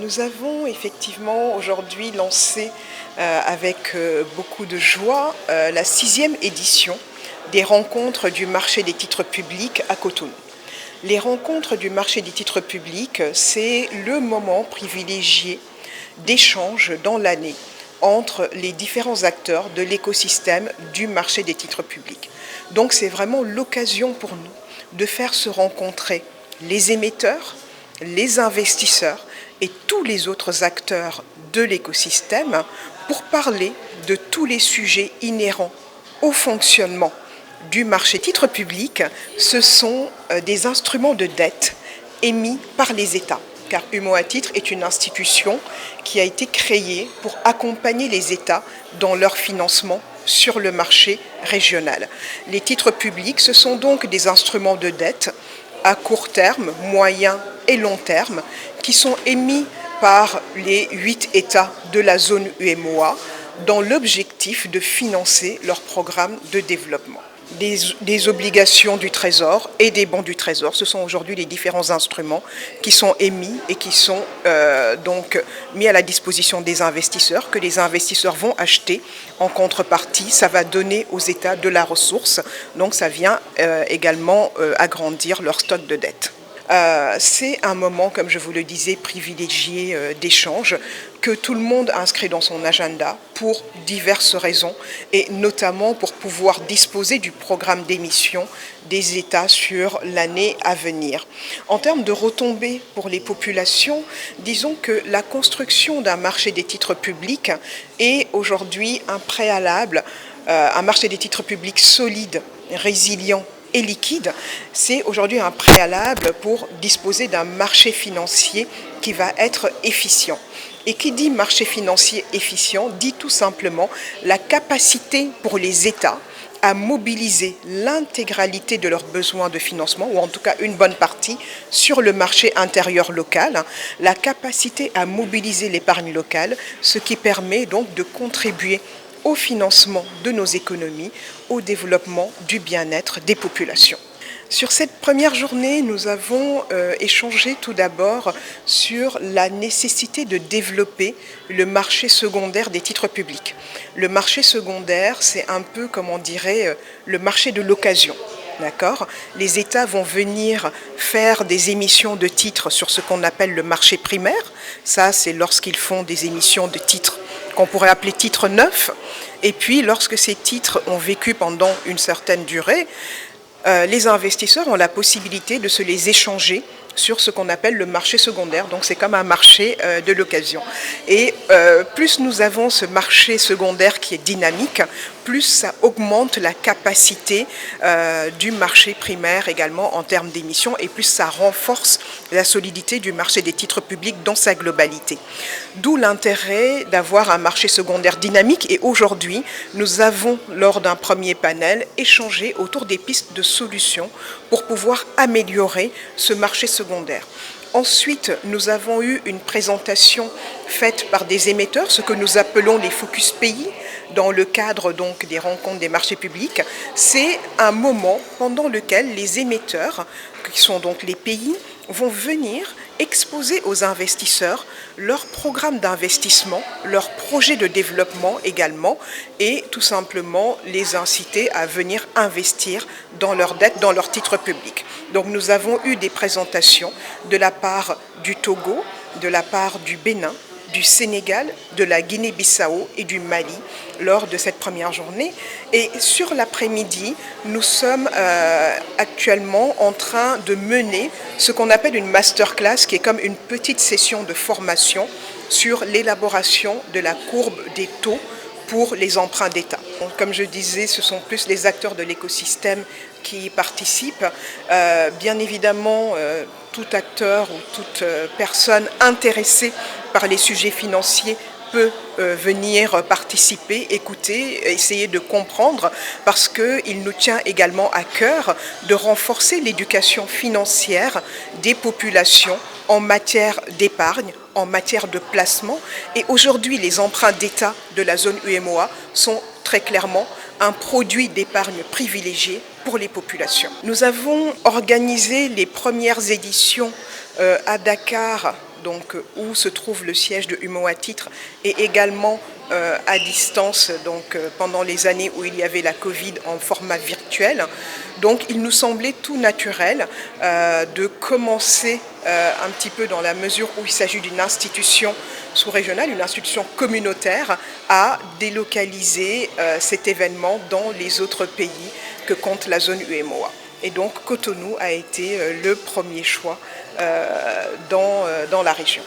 Nous avons effectivement aujourd'hui lancé avec beaucoup de joie la 6e édition des rencontres du marché des titres publics à Cotonou. Les rencontres du marché des titres publics, c'est le moment privilégié d'échange dans l'année entre les différents acteurs de l'écosystème du marché des titres publics. Donc c'est vraiment l'occasion pour nous de faire se rencontrer les émetteurs, les investisseurs et tous les autres acteurs de l'écosystème pour parler de tous les sujets inhérents au fonctionnement du marché titres publics. Ce sont des instruments de dette émis par les États, car Humo à titre est une institution qui a été créée pour accompagner les États dans leur financement sur le marché régional. Les titres publics, ce sont donc des instruments de dette à court terme, moyen et long terme, qui sont émis par les 8 États de la zone UEMOA dans l'objectif de financer leur programme de développement. Des obligations du Trésor et des bons du Trésor, ce sont aujourd'hui les différents instruments qui sont émis et qui sont donc mis à la disposition des investisseurs, que les investisseurs vont acheter en contrepartie. Ça va donner aux États de la ressource, donc ça vient également agrandir leur stock de dette. C'est un moment, comme je vous le disais, privilégié d'échange que tout le monde inscrit dans son agenda pour diverses raisons et notamment pour pouvoir disposer du programme d'émission des États sur l'année à venir. En termes de retombées pour les populations, disons que la construction d'un marché des titres publics est aujourd'hui un préalable, un marché des titres publics solide, résilient et liquide, c'est aujourd'hui un préalable pour disposer d'un marché financier qui va être efficient. Et qui dit marché financier efficient dit tout simplement la capacité pour les États à mobiliser l'intégralité de leurs besoins de financement, ou en tout cas une bonne partie, sur le marché intérieur local, la capacité à mobiliser l'épargne locale, ce qui permet donc de contribuer au financement de nos économies, au développement du bien-être des populations. Sur cette première journée, nous avons échangé tout d'abord sur la nécessité de développer le marché secondaire des titres publics. Le marché secondaire, c'est un peu, comme on dirait, le marché de l'occasion. D'accord ? Les États vont venir faire des émissions de titres sur ce qu'on appelle le marché primaire. Ça, c'est lorsqu'ils font des émissions de titres qu'on pourrait appeler titres neufs. Et puis, lorsque ces titres ont vécu pendant une certaine durée, les investisseurs ont la possibilité de se les échanger sur ce qu'on appelle le marché secondaire. Donc c'est comme un marché de l'occasion. Et plus nous avons ce marché secondaire qui est dynamique, plus ça augmente la capacité du marché primaire également en termes d'émissions et plus ça renforce la solidité du marché des titres publics dans sa globalité. D'où l'intérêt d'avoir un marché secondaire dynamique et aujourd'hui, nous avons, lors d'un premier panel, échangé autour des pistes de solutions pour pouvoir améliorer ce marché secondaire. Ensuite, nous avons eu une présentation faite par des émetteurs, ce que nous appelons les focus pays, dans le cadre donc des rencontres des marchés publics. C'est un moment pendant lequel les émetteurs, qui sont donc les pays, vont venir exposer aux investisseurs leur programme d'investissement, leur projet de développement également, et tout simplement les inciter à venir investir dans leurs dettes, dans leurs titres publics. Donc nous avons eu des présentations de la part du Togo, de la part du Bénin, du Sénégal, de la Guinée-Bissau et du Mali lors de cette première journée. Et sur l'après-midi, nous sommes actuellement en train de mener ce qu'on appelle une masterclass, qui est comme une petite session de formation sur l'élaboration de la courbe des taux pour les emprunts d'État. Comme je disais, ce sont plus les acteurs de l'écosystème qui y participent. Bien évidemment, tout acteur ou toute personne intéressée par les sujets financiers peut venir participer, écouter, essayer de comprendre, parce qu'il nous tient également à cœur de renforcer l'éducation financière des populations en matière d'épargne, en matière de placement. Et aujourd'hui, les emprunts d'État de la zone UEMOA sont très clairement un produit d'épargne privilégié pour les populations. Nous avons organisé les premières éditions à Dakar donc où se trouve le siège de UMOA Titre, et également à distance, donc pendant les années où il y avait la Covid en format virtuel. Donc il nous semblait tout naturel de commencer un petit peu dans la mesure où il s'agit d'une institution sous-régionale, une institution communautaire, à délocaliser cet événement dans les autres pays que compte la zone UMOA. Et donc Cotonou a été le premier choix dans la région.